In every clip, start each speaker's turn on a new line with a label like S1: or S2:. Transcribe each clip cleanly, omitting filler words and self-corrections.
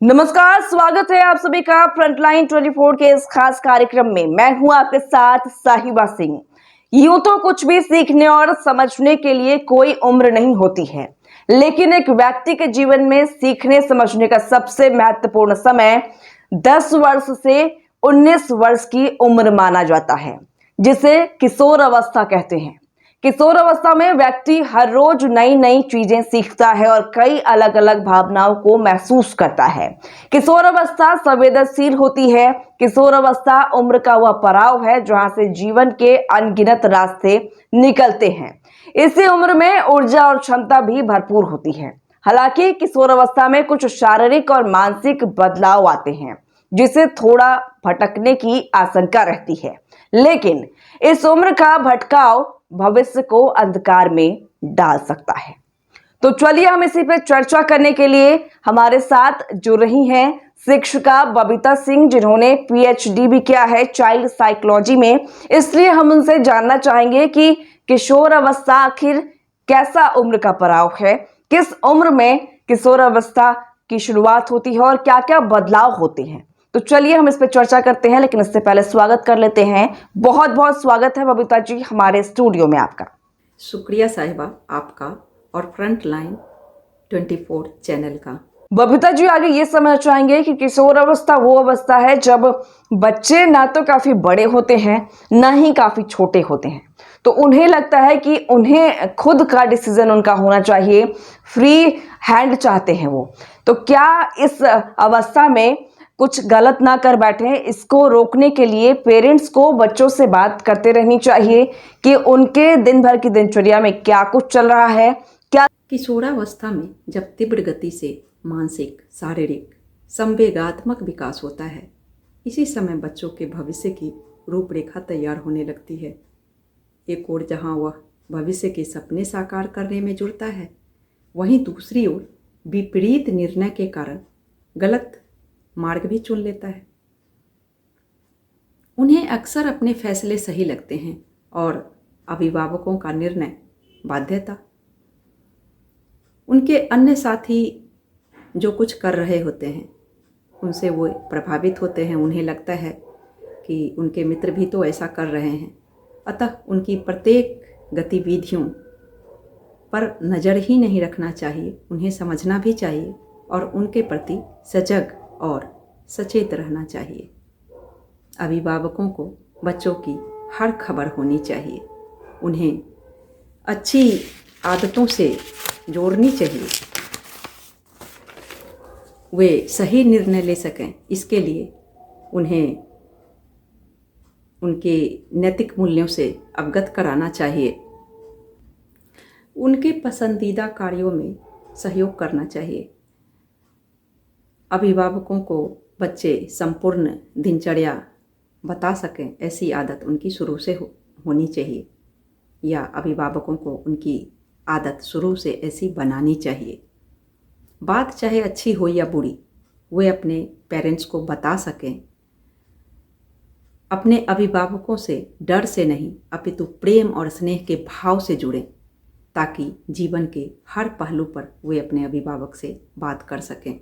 S1: नमस्कार, स्वागत है आप सभी का फ्रंटलाइन 24 के इस खास कार्यक्रम में। मैं हूं आपके साथ साहिबा सिंह। यूं तो कुछ भी सीखने और समझने के लिए कोई उम्र नहीं होती है, लेकिन एक व्यक्ति के जीवन में सीखने समझने का सबसे महत्वपूर्ण समय 10 वर्ष से 19 वर्ष की उम्र माना जाता है, जिसे किशोर अवस्था कहते हैं। किशोर अवस्था में व्यक्ति हर रोज नई नई चीजें सीखता है और कई अलग अलग भावनाओं को महसूस करता है। किशोर अवस्था संवेदनशील होती है। किशोर अवस्था उम्र का वह पड़ाव है जहां से जीवन के अनगिनत रास्ते निकलते हैं। इसी उम्र में ऊर्जा और क्षमता भी भरपूर होती है। हालांकि किशोर अवस्था में कुछ शारीरिक और मानसिक बदलाव आते हैं, जिसे थोड़ा भटकने की आशंका रहती है। लेकिन इस उम्र का भटकाव भविष्य को अंधकार में डाल सकता है। तो चलिए हम इसी पे चर्चा करने के लिए हमारे साथ जुड़ रही हैं शिक्षिका बबीता सिंह, जिन्होंने पीएचडी भी किया है चाइल्ड साइकोलॉजी में। इसलिए हम उनसे जानना चाहेंगे कि किशोर अवस्था आखिर कैसा उम्र का पड़ाव है, किस उम्र में किशोर अवस्था की शुरुआत होती है और क्या क्या बदलाव होते हैं। तो चलिए हम इस पर चर्चा करते हैं, लेकिन इससे पहले स्वागत कर लेते हैं। बहुत बहुत स्वागत है बबीता जी हमारे स्टूडियो में आपका।
S2: शुक्रिया साहिबा आपका और फ्रंट लाइन 24 चैनल का।
S1: बबीता जी आगे ये समझना चाहेंगे कि किशोर अवस्था वो अवस्था है जब बच्चे ना तो काफी बड़े होते हैं, ना ही काफी छोटे होते हैं। तो उन्हें लगता है कि उन्हें खुद का डिसीजन उनका होना चाहिए, फ्री हैंड चाहते हैं वो। तो क्या इस अवस्था में कुछ गलत ना कर बैठे, इसको रोकने के लिए पेरेंट्स को बच्चों से बात करते रहनी चाहिए कि उनके दिन भर की दिनचर्या में क्या कुछ चल रहा है। क्या
S2: किशोरावस्था में जब तीव्र गति से मानसिक, शारीरिक, संवेगात्मक विकास होता है, इसी समय बच्चों के भविष्य की रूपरेखा तैयार होने लगती है। एक ओर जहां वह भविष्य के सपने साकार करने में जुड़ता है, वहीं दूसरी ओर विपरीत निर्णय के कारण गलत मार्ग भी चुन लेता है। उन्हें अक्सर अपने फैसले सही लगते हैं और अभिभावकों का निर्णय बाध्यता। उनके अन्य साथी जो कुछ कर रहे होते हैं उनसे वो प्रभावित होते हैं। उन्हें लगता है कि उनके मित्र भी तो ऐसा कर रहे हैं, अतः उनकी प्रत्येक गतिविधियों पर नज़र ही नहीं रखना चाहिए, उन्हें समझना भी चाहिए और उनके प्रति सजग और सचेत रहना चाहिए। अभिभावकों को बच्चों की हर खबर होनी चाहिए, उन्हें अच्छी आदतों से जोड़नी चाहिए, वे सही निर्णय ले सकें। इसके लिए उन्हें उनके नैतिक मूल्यों से अवगत कराना चाहिए, उनके पसंदीदा कार्यों में सहयोग करना चाहिए। अभिभावकों को बच्चे संपूर्ण दिनचर्या बता सकें, ऐसी आदत उनकी शुरू से होनी चाहिए, या अभिभावकों को उनकी आदत शुरू से ऐसी बनानी चाहिए। बात चाहे अच्छी हो या बुरी, वे अपने पेरेंट्स को बता सकें। अपने अभिभावकों से डर से नहीं, अपितु प्रेम और स्नेह के भाव से जुड़ें, ताकि जीवन के हर पहलू पर वे अपने अभिभावक से बात कर सकें,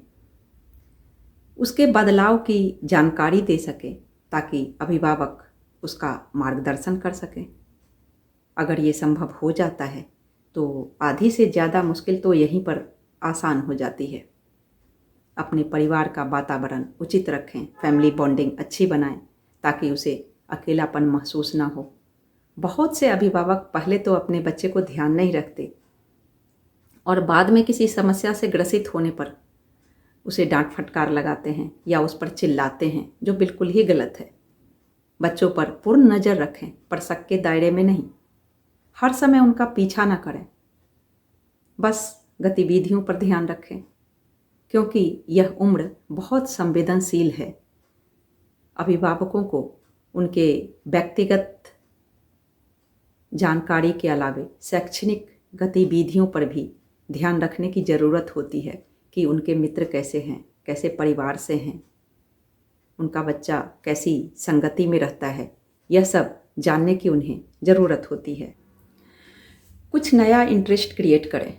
S2: उसके बदलाव की जानकारी दे सकें, ताकि अभिभावक उसका मार्गदर्शन कर सकें। अगर ये संभव हो जाता है तो आधी से ज़्यादा मुश्किल तो यहीं पर आसान हो जाती है। अपने परिवार का वातावरण उचित रखें, फैमिली बॉन्डिंग अच्छी बनाएं, ताकि उसे अकेलापन महसूस ना हो। बहुत से अभिभावक पहले तो अपने बच्चे को ध्यान नहीं रखते और बाद में किसी समस्या से ग्रसित होने पर उसे डांट फटकार लगाते हैं या उस पर चिल्लाते हैं, जो बिल्कुल ही गलत है। बच्चों पर पूर्ण नज़र रखें, पर शक के दायरे में नहीं। हर समय उनका पीछा ना करें, बस गतिविधियों पर ध्यान रखें, क्योंकि यह उम्र बहुत संवेदनशील है। अभिभावकों को उनके व्यक्तिगत जानकारी के अलावे शैक्षणिक गतिविधियों पर भी ध्यान रखने की ज़रूरत होती है कि उनके मित्र कैसे हैं, कैसे परिवार से हैं, उनका बच्चा कैसी संगति में रहता है, यह सब जानने की उन्हें ज़रूरत होती है। कुछ नया इंटरेस्ट क्रिएट करें,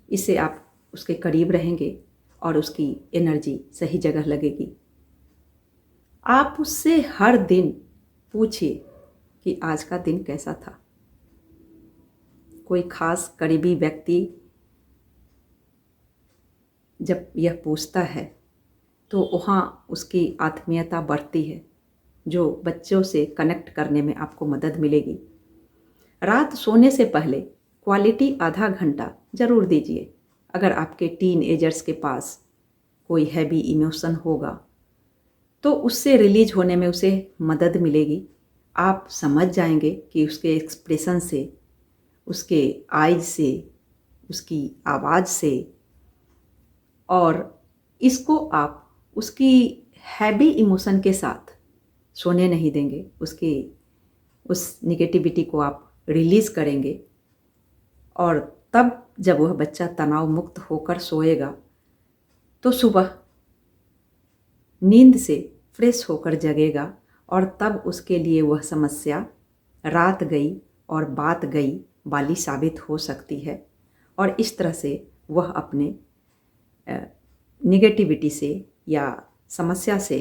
S2: इससे आप उसके करीब रहेंगे और उसकी एनर्जी सही जगह लगेगी। आप उससे हर दिन पूछिए कि आज का दिन कैसा था। कोई खास करीबी व्यक्ति जब यह पूछता है तो वहाँ उसकी आत्मीयता बढ़ती है, जो बच्चों से कनेक्ट करने में आपको मदद मिलेगी। रात सोने से पहले क्वालिटी आधा घंटा ज़रूर दीजिए। अगर आपके टीन एजर्स के पास कोई हैवी इमोशन होगा तो उससे रिलीज होने में उसे मदद मिलेगी। आप समझ जाएंगे कि उसके एक्सप्रेशन से, उसके आइज से, उसकी आवाज़ से, और इसको आप उसकी हैवी इमोशन के साथ सोने नहीं देंगे। उसकी उस निगेटिविटी को आप रिलीज़ करेंगे और तब जब वह बच्चा तनाव मुक्त होकर सोएगा तो सुबह नींद से फ्रेश होकर जगेगा और तब उसके लिए वह समस्या रात गई और बात गई वाली साबित हो सकती है। और इस तरह से वह अपने निगेटिविटी से या समस्या से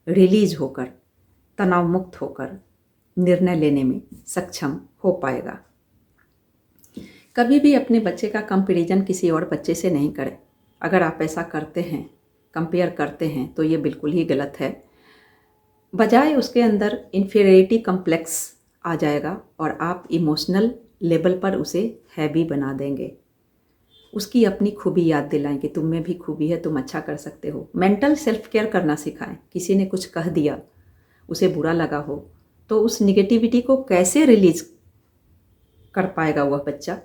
S2: रिलीज होकर, तनाव मुक्त होकर निर्णय लेने में सक्षम हो पाएगा। कभी भी अपने बच्चे का कंपैरिजन किसी और बच्चे से नहीं करें। अगर आप ऐसा करते हैं, कंपेयर करते हैं, तो ये बिल्कुल ही गलत है। बजाय उसके अंदर इन्फीरियरिटी कम्प्लेक्स आ जाएगा और आप इमोशनल लेवल पर उसे हैवी बना देंगे। उसकी अपनी खूबी याद दिलाएंगे, तुम में भी खूबी है, तुम अच्छा कर सकते हो। मेंटल सेल्फ केयर करना सिखाएं। किसी ने कुछ कह दिया, उसे बुरा लगा हो, तो उस निगेटिविटी को कैसे रिलीज कर पाएगा वह बच्चा,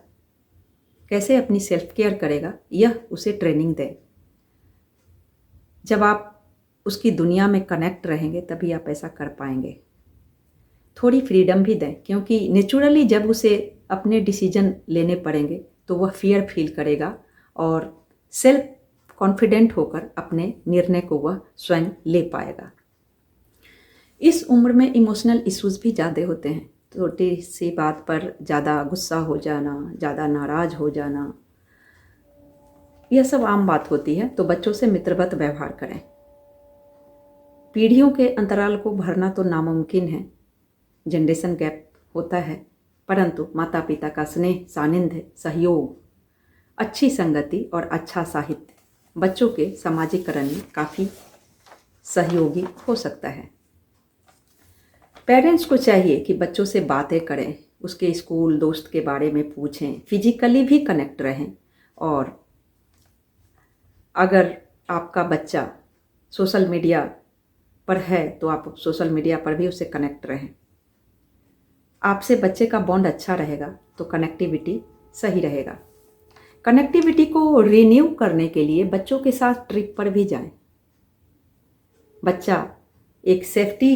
S2: कैसे अपनी सेल्फ केयर करेगा, यह उसे ट्रेनिंग दें। जब आप उसकी दुनिया में कनेक्ट रहेंगे तभी आप ऐसा कर पाएंगे। थोड़ी फ्रीडम भी दें, क्योंकि नेचुरली जब उसे अपने डिसीजन लेने पड़ेंगे तो वह फियर फील करेगा और सेल्फ कॉन्फिडेंट होकर अपने निर्णय को वह स्वयं ले पाएगा। इस उम्र में इमोशनल इश्यूज भी ज़्यादा होते हैं। छोटी सी बात पर ज़्यादा गुस्सा हो जाना, ज़्यादा नाराज़ हो जाना, यह सब आम बात होती है। तो बच्चों से मित्रवत व्यवहार करें। पीढ़ियों के अंतराल को भरना तो नामुमकिन है, जनरेशन गैप होता है, परंतु माता पिता का स्नेह, सानिध्य, सहयोग, अच्छी संगति और अच्छा साहित्य बच्चों के सामाजिकरण में काफ़ी सहयोगी हो सकता है। पेरेंट्स को चाहिए कि बच्चों से बातें करें, उसके स्कूल दोस्त के बारे में पूछें, फिजिकली भी कनेक्ट रहें। और अगर आपका बच्चा सोशल मीडिया पर है तो आप सोशल मीडिया पर भी उससे कनेक्ट रहें। आपसे बच्चे का बॉन्ड अच्छा रहेगा तो कनेक्टिविटी सही रहेगा। कनेक्टिविटी को रिन्यू करने के लिए बच्चों के साथ ट्रिप पर भी जाएं। बच्चा एक सेफ्टी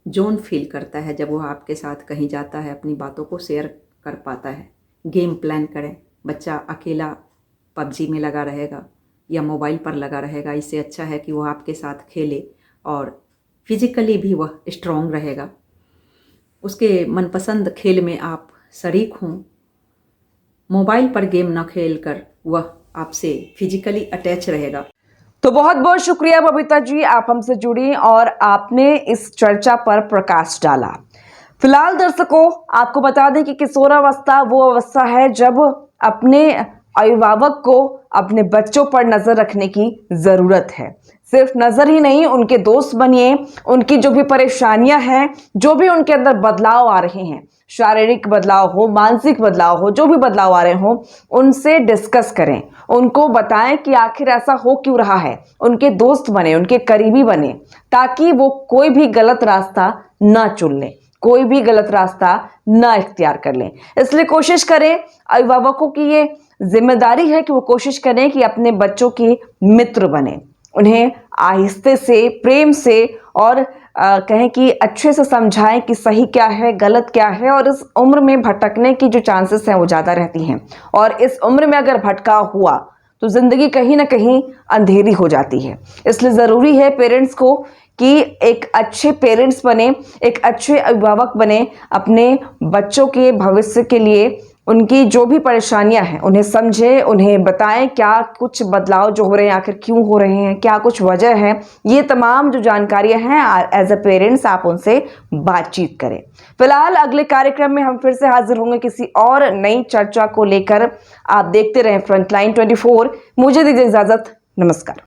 S2: जोन फील करता है जब वो आपके साथ कहीं जाता है, अपनी बातों को शेयर कर पाता है। गेम प्लान करें। बच्चा अकेला पबजी में लगा रहेगा या मोबाइल पर लगा रहेगा, इससे अच्छा है कि वो आपके साथ खेले और फिजिकली भी वह स्ट्रॉन्ग रहेगा। उसके मनपसंद खेल में आप शरीक हों। मोबाइल पर गेम न खेलकर वह आपसे फिजिकली अटैच रहेगा।
S1: तो बहुत बहुत शुक्रिया बबीता जी, आप हमसे जुड़ी और आपने इस चर्चा पर प्रकाश डाला। फिलहाल दर्शकों, आपको बता दें कि किशोरावस्था वो अवस्था है जब अपने अभिभावक को अपने बच्चों पर नजर रखने की जरूरत है। सिर्फ नजर ही नहीं, उनके दोस्त बनिए। उनकी जो भी परेशानियां हैं, जो भी उनके अंदर बदलाव आ रहे हैं, शारीरिक बदलाव हो, मानसिक बदलाव हो, जो भी बदलाव आ रहे हो, उनसे डिस्कस करें। उनको बताएं कि आखिर ऐसा हो क्यों रहा है। उनके दोस्त बने, उनके करीबी बने, ताकि वो कोई भी गलत रास्ता ना चुन ले, कोई भी गलत रास्ता ना इख्तियार कर लें। इसलिए कोशिश करें, अभिभावकों की ये जिम्मेदारी है कि वो कोशिश करें कि अपने बच्चों के मित्र बने। उन्हें आहिस्ते से, प्रेम से और कहें कि अच्छे से समझाएं कि सही क्या है, गलत क्या है। और इस उम्र में भटकने की जो चांसेस हैं वो ज़्यादा रहती हैं, और इस उम्र में अगर भटकाव हुआ तो ज़िंदगी कहीं ना कहीं अंधेरी हो जाती है। इसलिए ज़रूरी है पेरेंट्स को कि एक अच्छे पेरेंट्स बने, एक अच्छे अभिभावक बने, अपने बच्चों के भविष्य के लिए उनकी जो भी परेशानियां हैं उन्हें समझें, उन्हें बताएं क्या कुछ बदलाव जो हो रहे हैं आखिर क्यों हो रहे हैं, क्या कुछ वजह है। ये तमाम जो जानकारियां हैं एज अ पेरेंट्स आप उनसे बातचीत करें। फिलहाल अगले कार्यक्रम में हम फिर से हाजिर होंगे किसी और नई चर्चा को लेकर। आप देखते रहें फ्रंटलाइन 24। मुझे दीजिए इजाजत, नमस्कार।